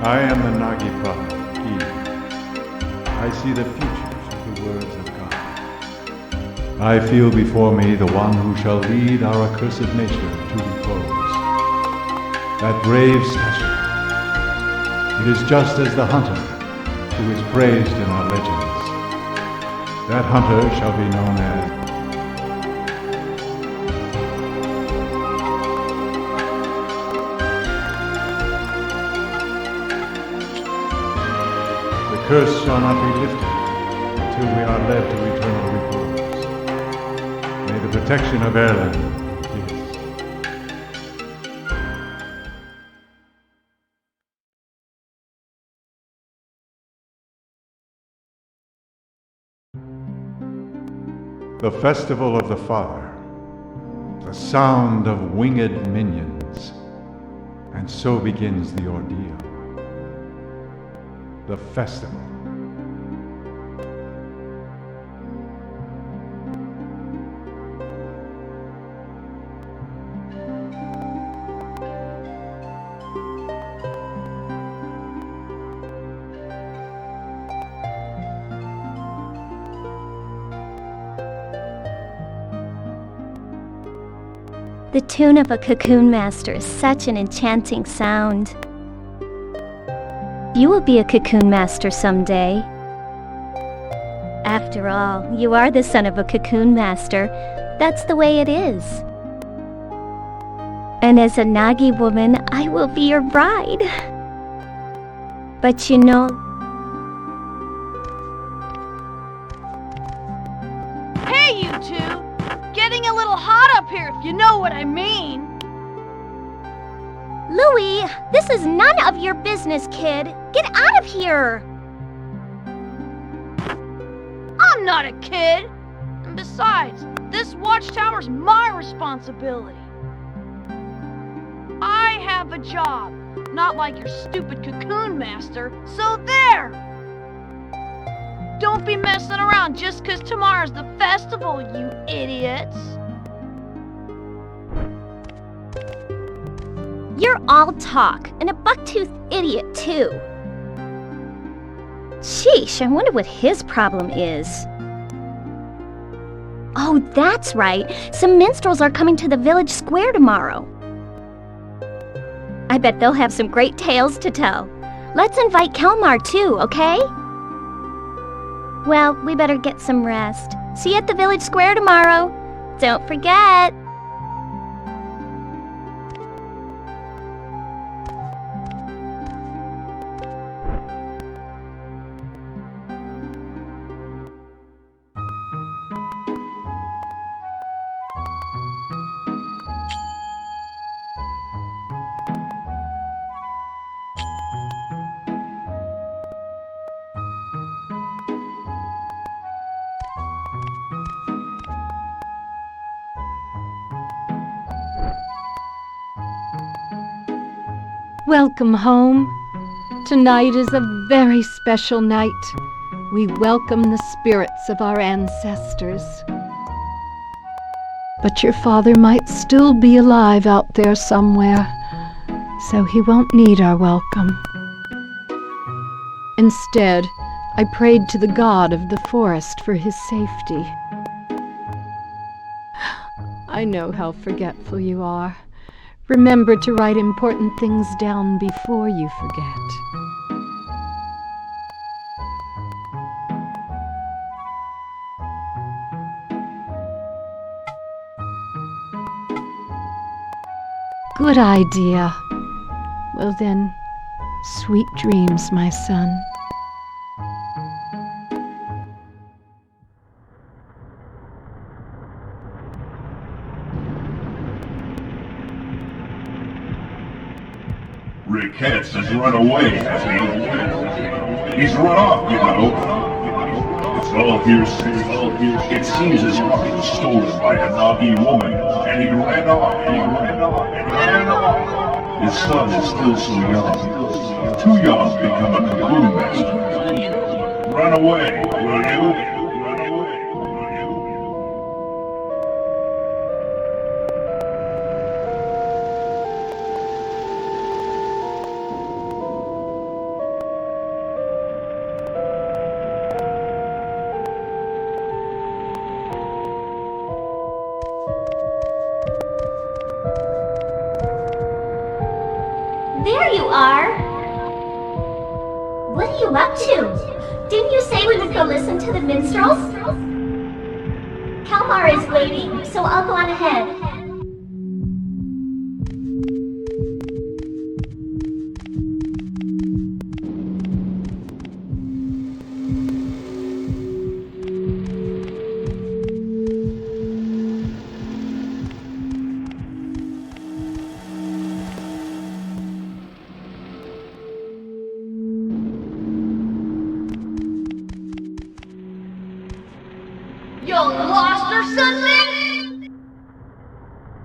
I am the Nagi prophet, Guia. I see the futures of the words of God. I feel before me the one who shall lead our accursed nation to repose. That brave statue. It is just as the hunter who is praised in our legends. That hunter shall be known as the curse shall not be lifted until we are led to eternal repose. May the protection of Erland be with us. The Festival of the Father, the sound of winged minions, and so begins the ordeal. The festival. The tune of a Cocoon Master is such an enchanting sound. You will be a Cocoon Master someday. After all, you are the son of a Cocoon Master. That's the way it is. And as a Nagi woman, I will be your bride. But you know... Hey, you two! Getting a little hot up here, if you know what I mean. Louie, this is none of your business, kid. Get out of here! I'm not a kid! And besides, this watchtower's my responsibility. I have a job, not like your stupid Cocoon Master, so there! Don't be messing around just 'cause tomorrow's the festival, you idiots! You're all talk, and a buck-toothed idiot, too. Sheesh, I wonder what his problem is. Oh, that's right. Some minstrels are coming to the village square tomorrow. I bet they'll have some great tales to tell. Let's invite Kelmar, too, okay? Well, we better get some rest. See you at the village square tomorrow. Don't forget. Welcome home. Tonight is a very special night. We welcome the spirits of our ancestors. But your father might still be alive out there somewhere, so he won't need our welcome. Instead, I prayed to the god of the forest for his safety. I know how forgetful you are. Remember to write important things down before you forget. Good idea. Well then, sweet dreams, my son. Ricketts has run away, has he? He's run off, you know. It's all hearsay. It seems as if he was stolen by a Nagi woman, and he ran off. His son is still so young. Too young to become a Cocoon Master. Run away, will you? there you are! What are you up to? Didn't you say we would go listen to the minstrels? Kalmar is waiting, so I'll go on ahead. You lost or something?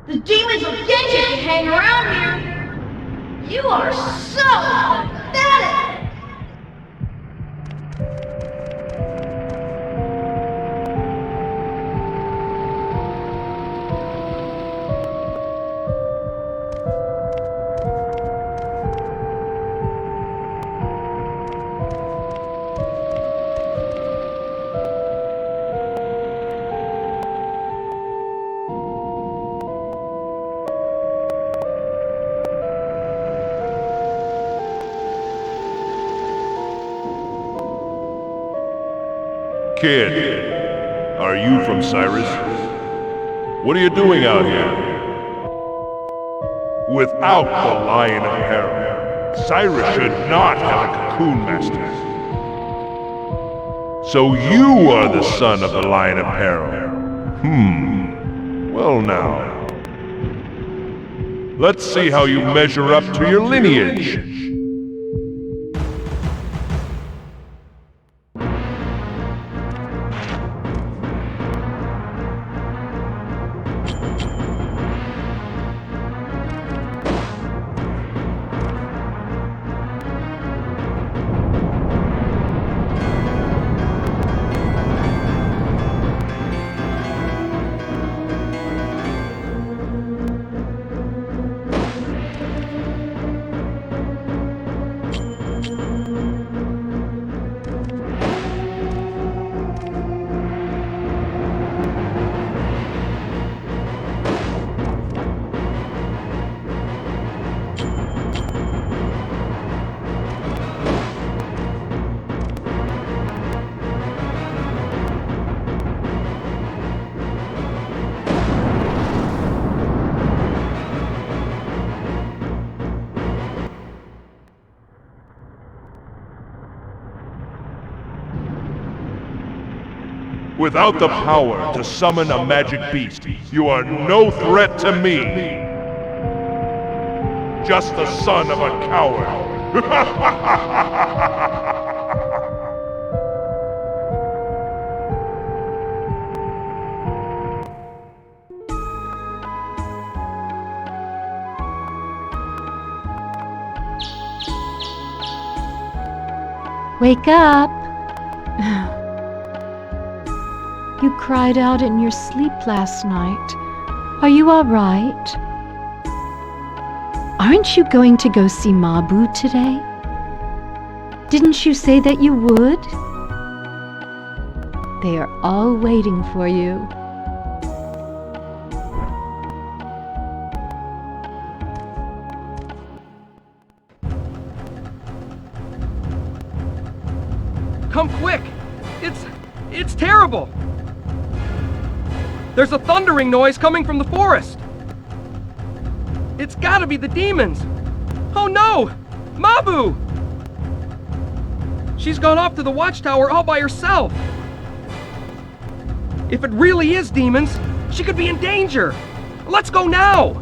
The demons will get you if you hang around here. You are so pathetic. Kid, are you from Cyrus? What are you doing out here? Without the Lion of Peril, Cyrus should not have a Cocoon Master. So you are the son of the Lion of Peril. Well now. Let's see how you measure up to your lineage. Without the power to summon a magic beast, you are no threat to me. Just the son of a coward. Wake up! You cried out in your sleep last night. Are you all right? Aren't you going to go see Mabu today? Didn't you say that you would? They are all waiting for you. Come quick! It's terrible! There's a thundering noise coming from the forest! It's gotta be the demons! Oh no! Mabu! She's gone off to the watchtower all by herself! If it really is demons, she could be in danger! Let's go now!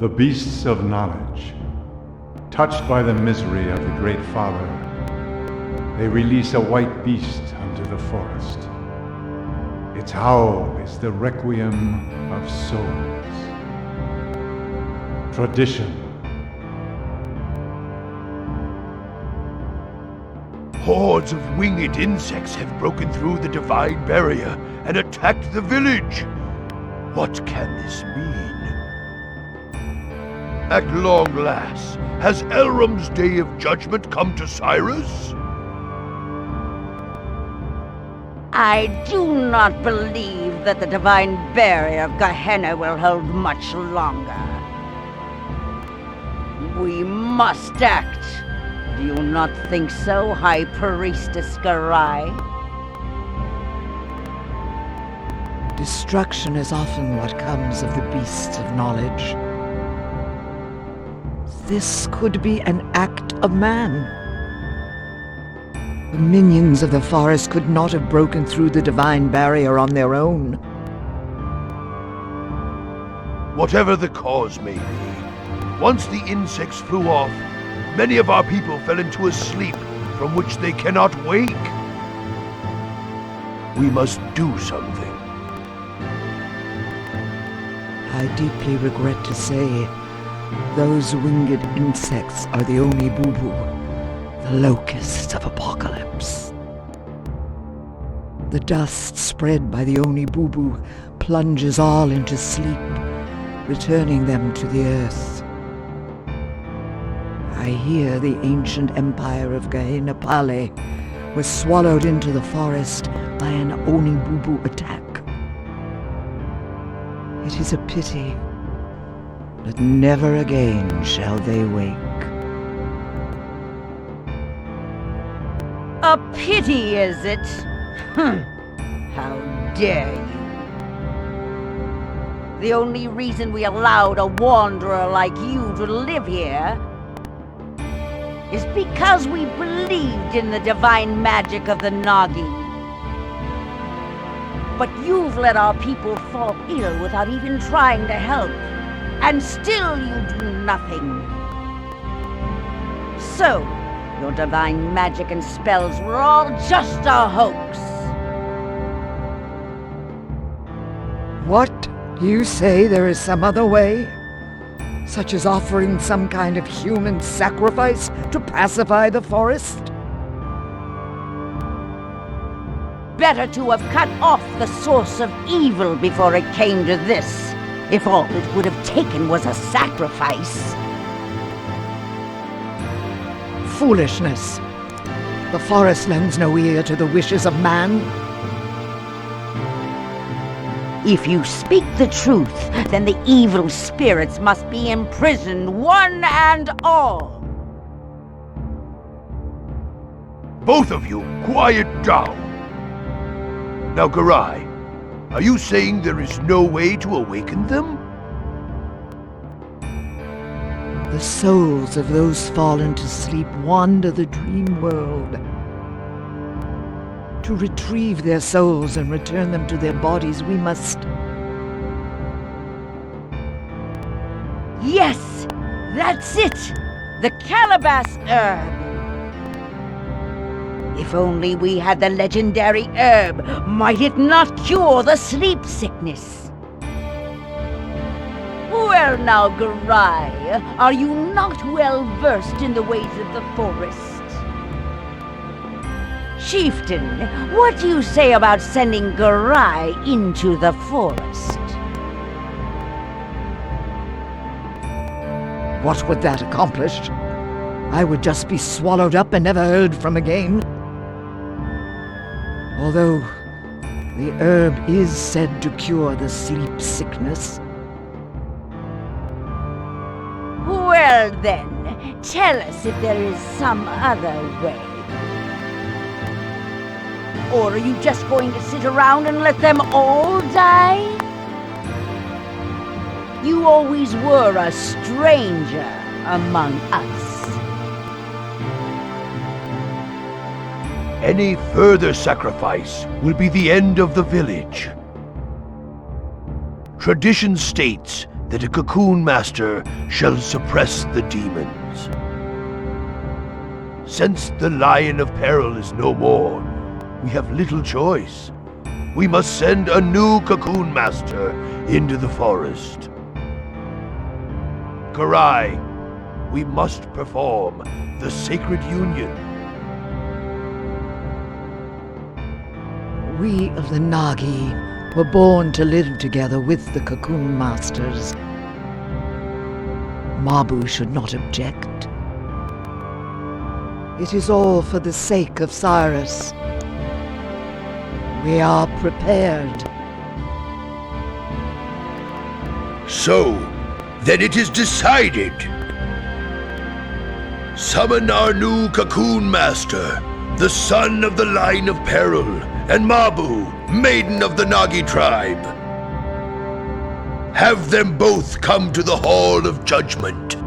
The beasts of knowledge, touched by the misery of the Great Father, they release a white beast unto the forest. Its howl is the requiem of souls. Tradition. Hordes of winged insects have broken through the divine barrier and attacked the village. What can this mean? At long last, has Elrom's day of judgment come to Cyrus? I do not believe that the divine barrier of Gehenna will hold much longer. We must act. Do you not think so, High Priestess Garai? Destruction is often what comes of the beasts of knowledge. This could be an act of man. The minions of the forest could not have broken through the divine barrier on their own. Whatever the cause may be, once the insects flew off, many of our people fell into a sleep from which they cannot wake. We must do something. I deeply regret to say, those winged insects are the Oni Bubu, the locusts of apocalypse. The dust spread by the Oni Bubu plunges all into sleep, returning them to the earth. I hear the ancient empire of Gehenna Pale was swallowed into the forest by an Oni Bubu attack. It is a pity, but never again shall they wake. A pity, is it? How dare you? The only reason we allowed a wanderer like you to live here is because we believed in the divine magic of the Nagi. But you've let our people fall ill without even trying to help, and still you do nothing. So, your divine magic and spells were all just a hoax. What? You say there is some other way? Such as offering some kind of human sacrifice to pacify the forest? Better to have cut off the source of evil before it came to this, if all it would have taken was a sacrifice. Foolishness. The forest lends no ear to the wishes of man. If you speak the truth, then the evil spirits must be imprisoned, one and all. Both of you, quiet down. Now, Garai, are you saying there is no way to awaken them? The souls of those fallen to sleep wander the dream world. To retrieve their souls and return them to their bodies, we must... Yes, that's it! The calabash herb! If only we had the legendary herb, might it not cure the sleep sickness? Well now, Garai, are you not well versed in the ways of the forest? Chieftain, what do you say about sending Garai into the forest? What would that accomplish? I would just be swallowed up and never heard from again. Although the herb is said to cure the sleep sickness. Well then, tell us if there is some other way. Or are you just going to sit around and let them all die? You always were a stranger among us. Any further sacrifice will be the end of the village. Tradition states that a Cocoon Master shall suppress the demons. Since the Lion of Peril is no more, we have little choice. We must send a new Cocoon Master into the forest. Karai, we must perform the sacred union. We of the Nagi were born to live together with the Cocoon Masters. Mabu should not object. It is all for the sake of Cyrus. We are prepared. So, then it is decided. Summon our new Cocoon Master, the son of the Line of Peril, and Mabu, maiden of the Nagi tribe. Have them both come to the Hall of Judgment.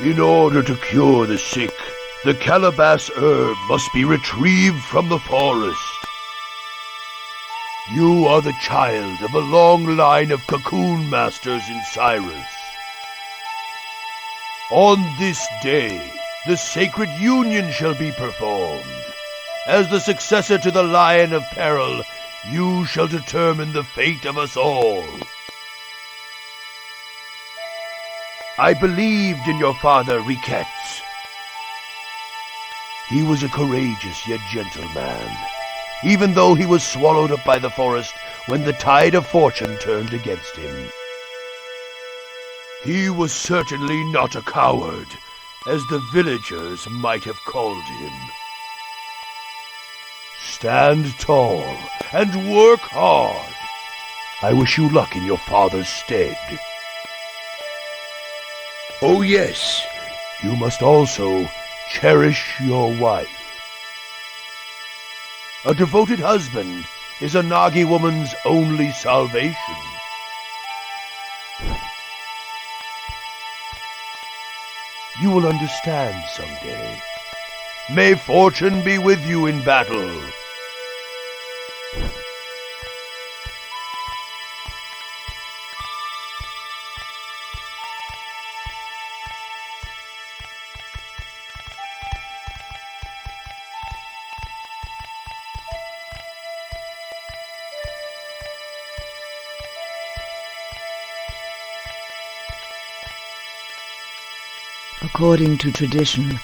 In order to cure the sick, the calabash herb must be retrieved from the forest. You are the child of a long line of Cocoon Masters in Cyrus. On this day, the sacred union shall be performed. As the successor to the Lion of Peril, you shall determine the fate of us all. I believed in your father, Riquettes. He was a courageous yet gentle man, even though he was swallowed up by the forest when the tide of fortune turned against him. He was certainly not a coward, as the villagers might have called him. Stand tall and work hard. I wish you luck in your father's stead. Oh yes, you must also cherish your wife. A devoted husband is a Nagi woman's only salvation. You will understand someday. May fortune be with you in battle. According to tradition,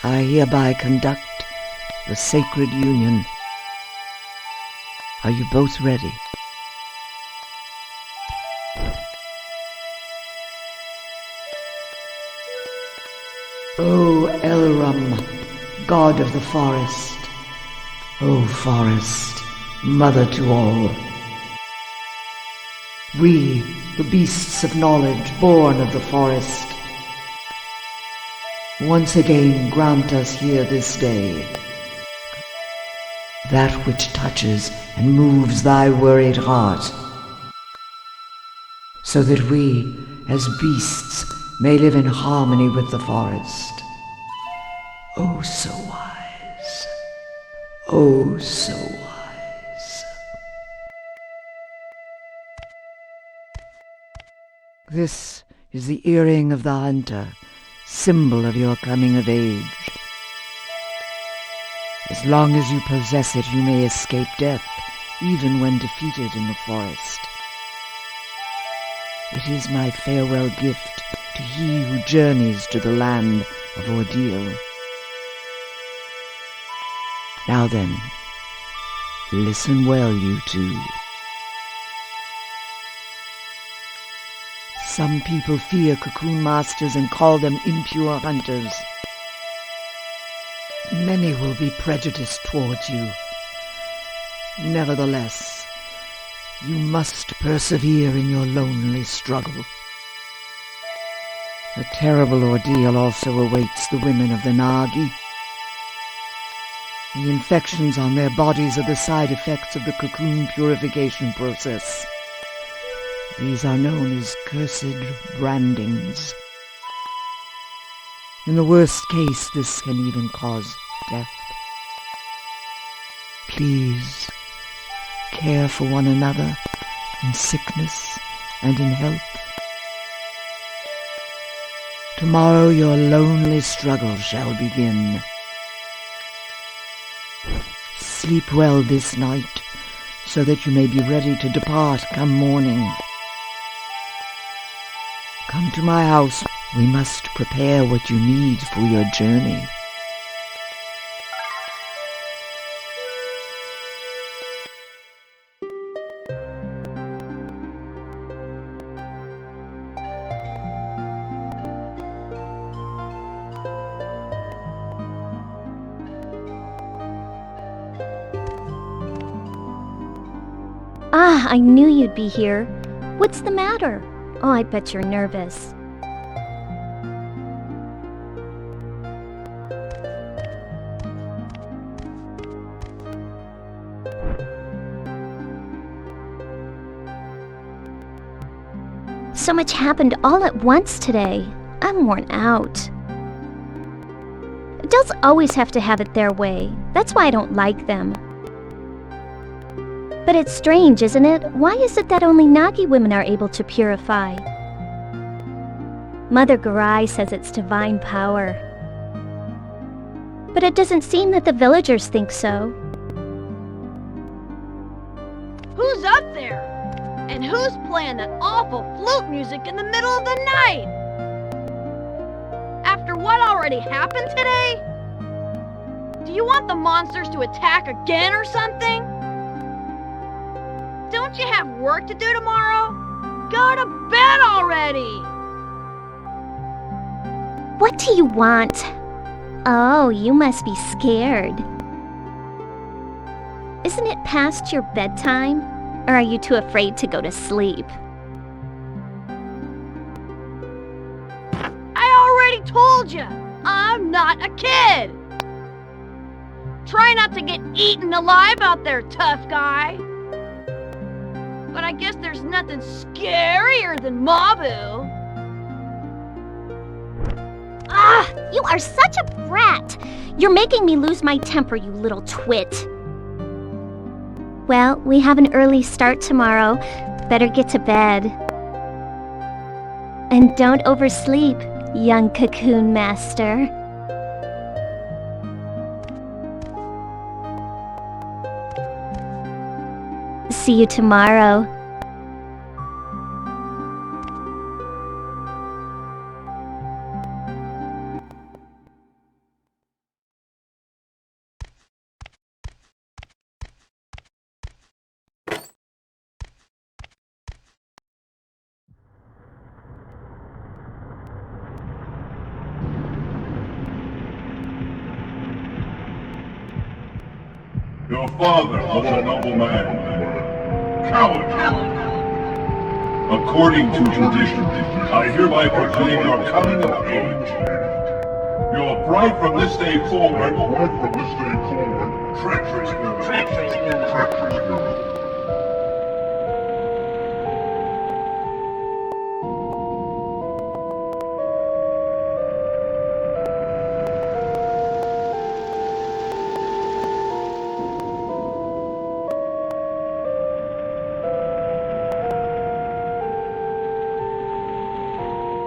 I hereby conduct the sacred union. Are you both ready? O Elram, god of the forest, O forest, mother to all. We, the beasts of knowledge, born of the forest, once again grant us here this day that which touches and moves thy worried heart, so that we, as beasts, may live in harmony with the forest. Oh, so wise. Oh, so wise. This is the earring of the hunter, symbol of your coming of age. As long as you possess it, you may escape death, even when defeated in the forest. It is my farewell gift to he who journeys to the land of ordeal. Now then, listen well, you two. Some people fear Cocoon Masters and call them impure hunters. Many will be prejudiced towards you. Nevertheless, you must persevere in your lonely struggle. A terrible ordeal also awaits the women of the Nagi. The infections on their bodies are the side effects of the cocoon purification process. These are known as cursed brandings. In the worst case, this can even cause death. Please, care for one another in sickness and in health. Tomorrow your lonely struggle shall begin. Sleep well this night, so that you may be ready to depart come morning. Come to my house. We must prepare what you need for your journey. Ah, I knew you'd be here. What's the matter? Oh, I bet you're nervous. So much happened all at once today. I'm worn out. Adults always have to have it their way. That's why I don't like them. But it's strange, isn't it? Why is it that only Nagi women are able to purify? Mother Garai says it's divine power. But it doesn't seem that the villagers think so. Who's up there? And who's playing that awful flute music in the middle of the night? After what already happened today? Do you want the monsters to attack again or something? Don't you have work to do tomorrow? Go to bed already! What do you want? Oh, you must be scared. Isn't it past your bedtime? Or are you too afraid to go to sleep? I already told you, I'm not a kid! Try not to get eaten alive out there, tough guy! But I guess there's nothing scarier than Mabu. Ah, you are such a brat! You're making me lose my temper, you little twit. Well, we have an early start tomorrow. Better get to bed. And don't oversleep, young Cocoon Master. See you tomorrow. Your father was a noble man. Coward. According to tradition, I hereby proclaim your coming of age. Your pride from this day forward, treacherous.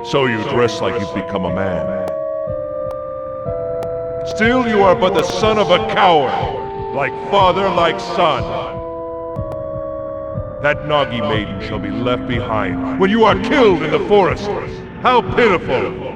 So you dress like you've become a man. Still you are but the son of a coward, like father, like son. That Nagi maiden shall be left behind when you are killed in the forest. How pitiful!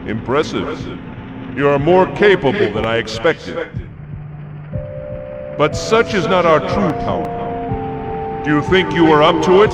Impressive. You are more capable than I expected. But such is not our true power. Do you think you are up to it?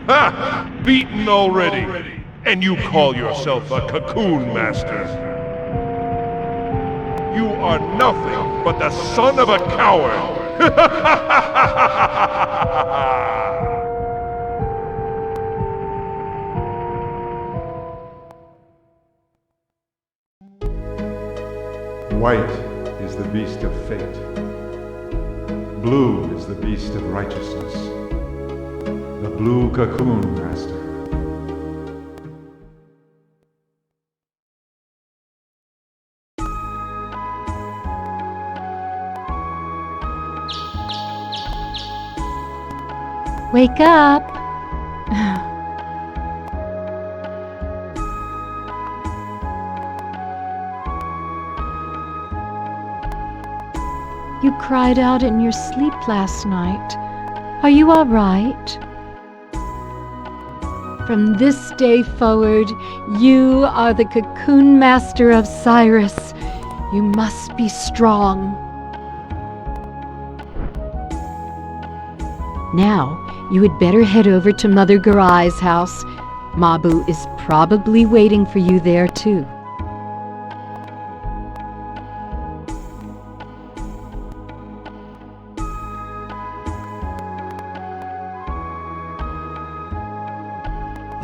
Ha! Beaten already! And you call yourself a Cocoon Master! You are nothing but the son of a coward! White is the beast of fate. Blue is the beast of righteousness. The Blue Cocoon Master. Wake up! You cried out in your sleep last night. Are you all right? From this day forward, you are the Cocoon Master of Cyrus. You must be strong. Now, you had better head over to Mother Garai's house. Mabu is probably waiting for you there, too.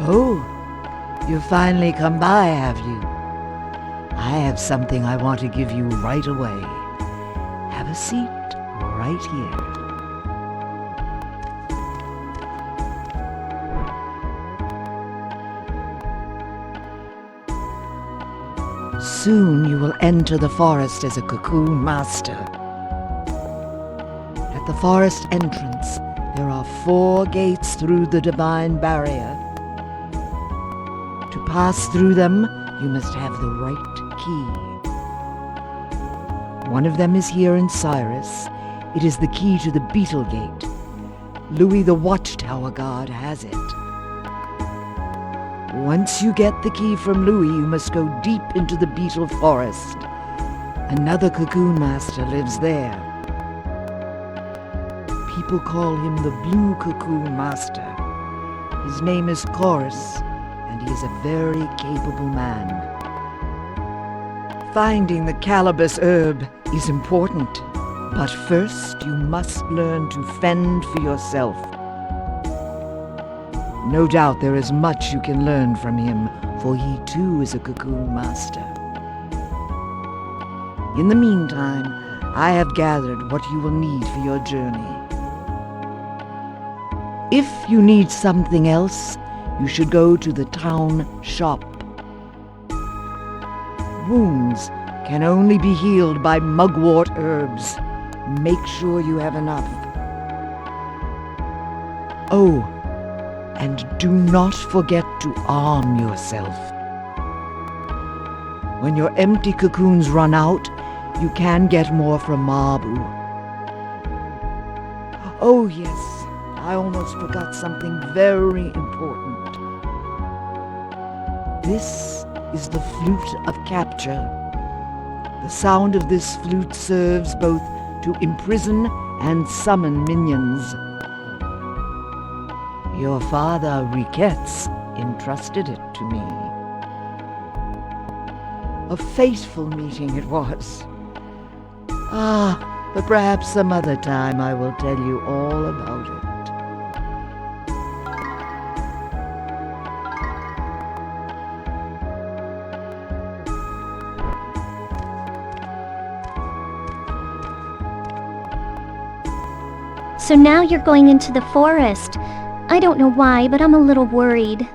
Oh, you've finally come by, have you? I have something I want to give you right away. Have a seat right here. Soon you will enter the forest as a Cocoon Master. At the forest entrance, there are 4 gates through the divine barrier. To pass through them, you must have the right key. One of them is here in Cyrus. It is the key to the Beetle Gate. Louis the Watchtower Guard has it. Once you get the key from Louis, you must go deep into the Beetle Forest. Another Cocoon Master lives there. People call him the Blue Cocoon Master. His name is Chorus, and he is a very capable man. Finding the calabash herb is important, but first you must learn to fend for yourself. No doubt there is much you can learn from him, for he too is a Cocoon Master. In the meantime, I have gathered what you will need for your journey. If you need something else, you should go to the town shop. Wounds can only be healed by mugwort herbs. Make sure you have enough. Oh, and do not forget to arm yourself. When your empty cocoons run out, you can get more from Mabu. Oh yes, I almost forgot something very important. This is the flute of capture. The sound of this flute serves both to imprison and summon minions. Your father, Riquette's, entrusted it to me. A fateful meeting it was. But perhaps some other time I will tell you all about it. So now you're going into the forest. I don't know why, but I'm a little worried.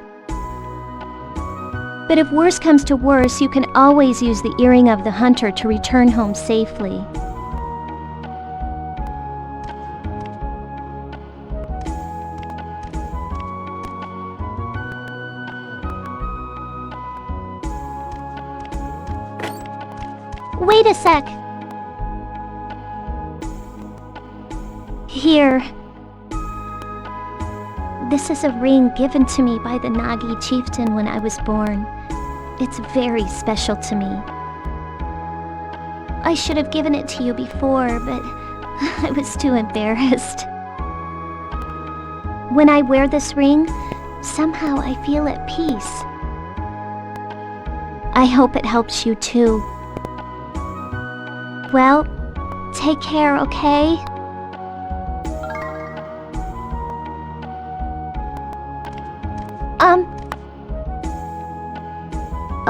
But if worse comes to worse, you can always use the earring of the hunter to return home safely. Wait a sec. Here. This is a ring given to me by the Nagi chieftain when I was born. It's very special to me. I should have given it to you before, but I was too embarrassed. When I wear this ring, somehow I feel at peace. I hope it helps you too. Well, take care, okay?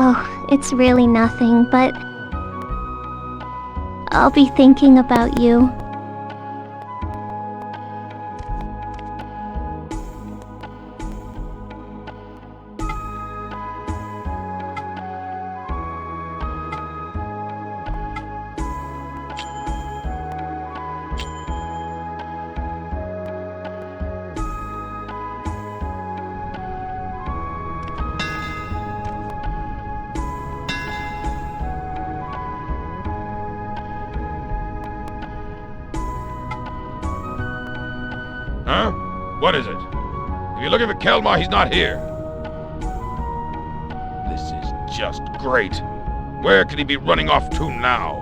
Oh, it's really nothing, but I'll be thinking about you. Huh? What is it? If you're looking for Kelmar, he's not here. This is just great. Where could he be running off to now?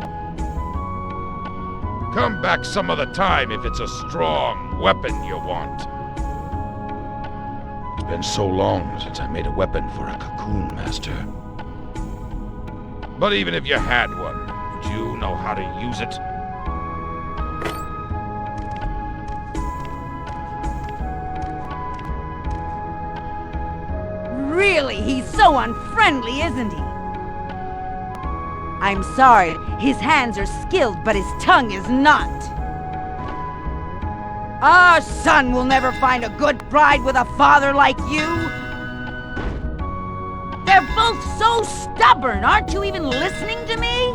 Come back some other time if it's a strong weapon you want. It's been so long since I made a weapon for a Cocoon Master. But even if you had one, would you know how to use it? Really, he's so unfriendly, isn't he? I'm sorry, his hands are skilled, but his tongue is not. Our son will never find a good bride with a father like you. They're both so stubborn. Aren't you even listening to me?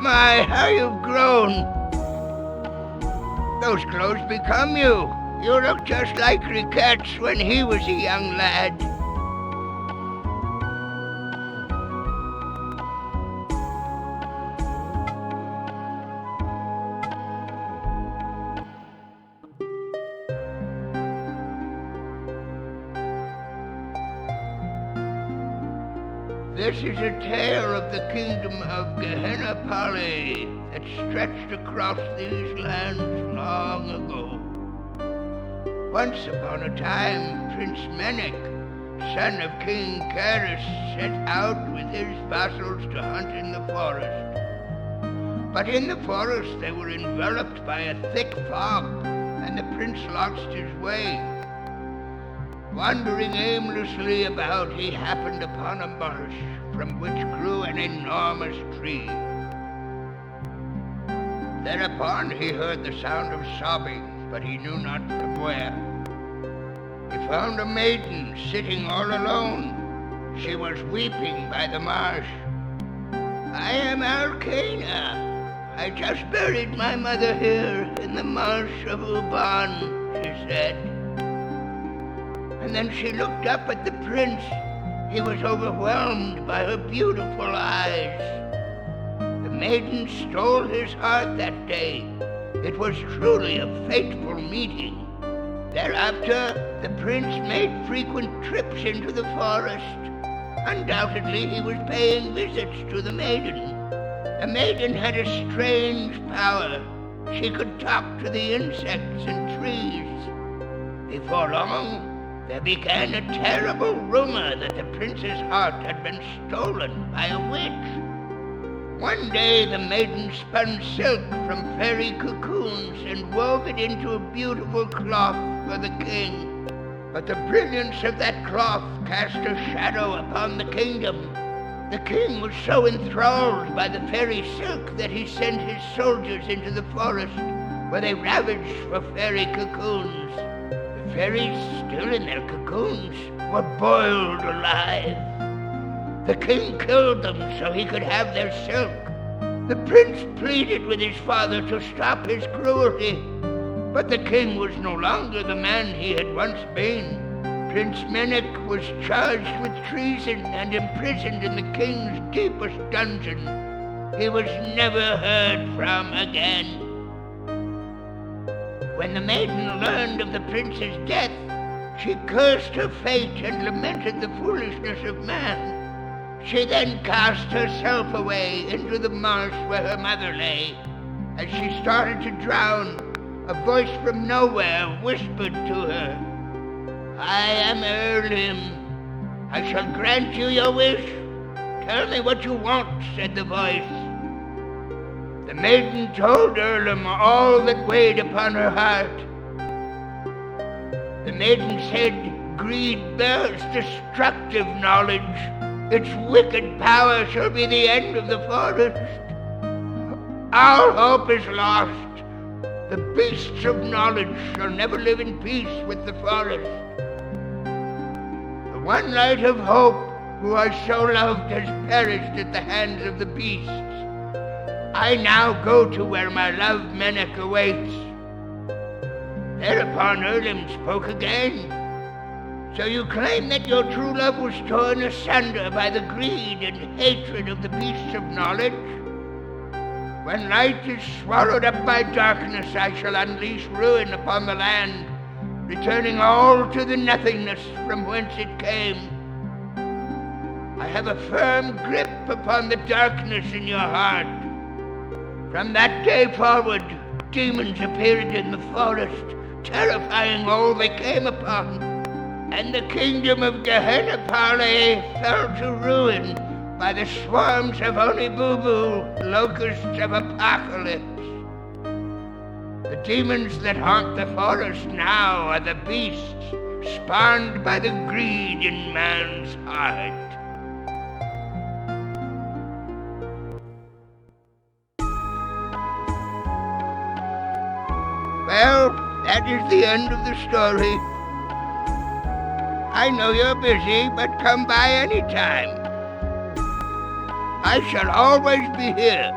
My, how you've grown. Those clothes become you. You look just like Riquette's when he was a young lad. This is a tale of the kingdom of Gehenna Pali that stretched across these lands long ago. Once upon a time, Prince Menek, son of King Karis, set out with his vassals to hunt in the forest. But in the forest they were enveloped by a thick fog, and the prince lost his way. Wandering aimlessly about, he happened upon a marsh from which grew an enormous tree. Thereupon he heard the sound of sobbing, but he knew not from where. He found a maiden sitting all alone. She was weeping by the marsh. "I am Arcana. I just buried my mother here in the marsh of Uban," she said. And then she looked up at the prince. He was overwhelmed by her beautiful eyes. The maiden stole his heart that day. It was truly a fateful meeting. Thereafter, the prince made frequent trips into the forest. Undoubtedly, he was paying visits to the maiden. The maiden had a strange power. She could talk to the insects and trees. Before long, there began a terrible rumor that the prince's heart had been stolen by a witch. One day the maiden spun silk from fairy cocoons and wove it into a beautiful cloth for the king. But the brilliance of that cloth cast a shadow upon the kingdom. The king was so enthralled by the fairy silk that he sent his soldiers into the forest, where they ravaged for fairy cocoons. The fairies, still in their cocoons, were boiled alive. The king killed them so he could have their silk. The prince pleaded with his father to stop his cruelty, but the king was no longer the man he had once been. Prince Menek was charged with treason and imprisoned in the king's deepest dungeon. He was never heard from again. When the maiden learned of the prince's death, she cursed her fate and lamented the foolishness of man. She then cast herself away into the marsh where her mother lay. As she started to drown, a voice from nowhere whispered to her, "I am Erlim. I shall grant you your wish. Tell me what you want," said the voice. The maiden told Erlim all that weighed upon her heart. The maiden said, "Greed bears destructive knowledge. Its wicked power shall be the end of the forest. All hope is lost. The beasts of knowledge shall never live in peace with the forest. The one light of hope, who I so loved, has perished at the hands of the beasts. I now go to where my love Menek awaits." Thereupon Erlim spoke again. "So you claim that your true love was torn asunder by the greed and hatred of the beasts of knowledge? When light is swallowed up by darkness, I shall unleash ruin upon the land, returning all to the nothingness from whence it came. I have a firm grip upon the darkness in your heart." From that day forward, demons appeared in the forest, terrifying all they came upon, and the kingdom of Gehenna Pali fell to ruin by the swarms of Onibubu, locusts of apocalypse. The demons that haunt the forest now are the beasts spawned by the greed in man's heart. Well, that is the end of the story. I know you're busy, but come by any time. I shall always be here.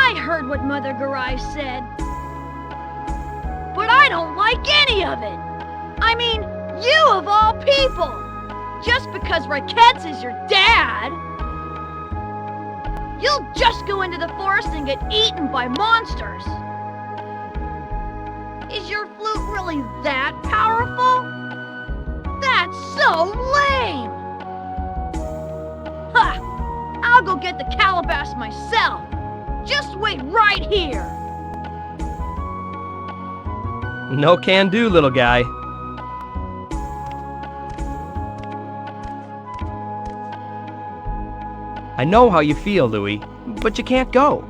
I heard what Mother Garai said. But I don't like any of it. I mean, you of all people. Just because Raketz is your dad. You'll just go into the forest and get eaten by monsters. Is your flute really that powerful? That's so lame! Ha! I'll go get the calabash myself. Just wait right here. No can do, little guy. I know how you feel, Louis, but you can't go.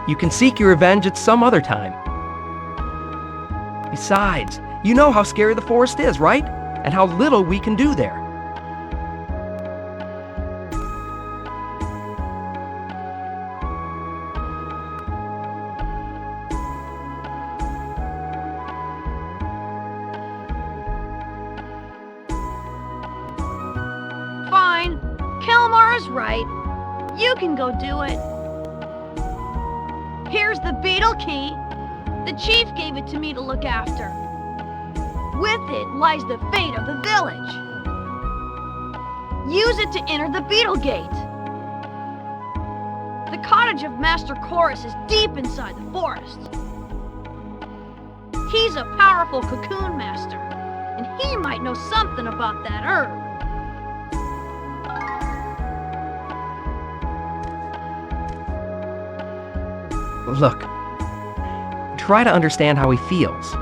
You can seek your revenge at some other time. Besides, you know how scary the forest is, right? And how little we can do there. Fine. Kelmar is right. You can go do it. Here's the beetle key. The chief gave it to me to look after. With it lies the fate of the village. Use it to enter the beetle gate. The cottage of Master Chorus is deep inside the forest. He's a powerful Cocoon Master, and he might know something about that herb. Look, try to understand how he feels.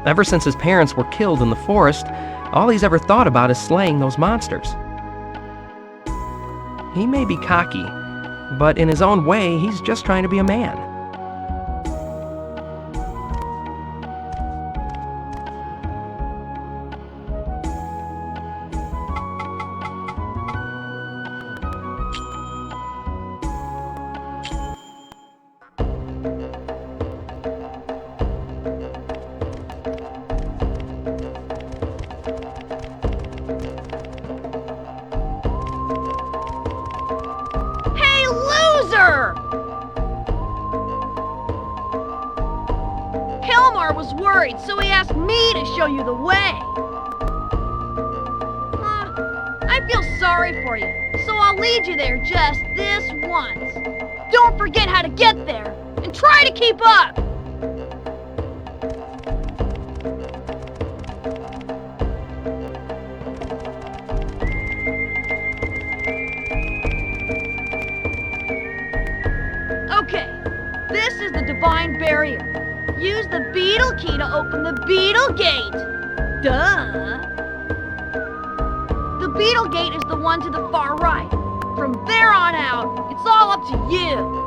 Ever since his parents were killed in the forest, all he's ever thought about is slaying those monsters. He may be cocky, but in his own way, he's just trying to be a man. Kelmar was worried, so he asked me to show you the way. I feel sorry for you, so I'll lead you there just this once. Don't forget how to get there, and try to keep up! Okay, this is the Divine Barrier. Use the beetle key to open the beetle gate. Duh. The beetle gate is the one to the far right. From there on out, it's all up to you.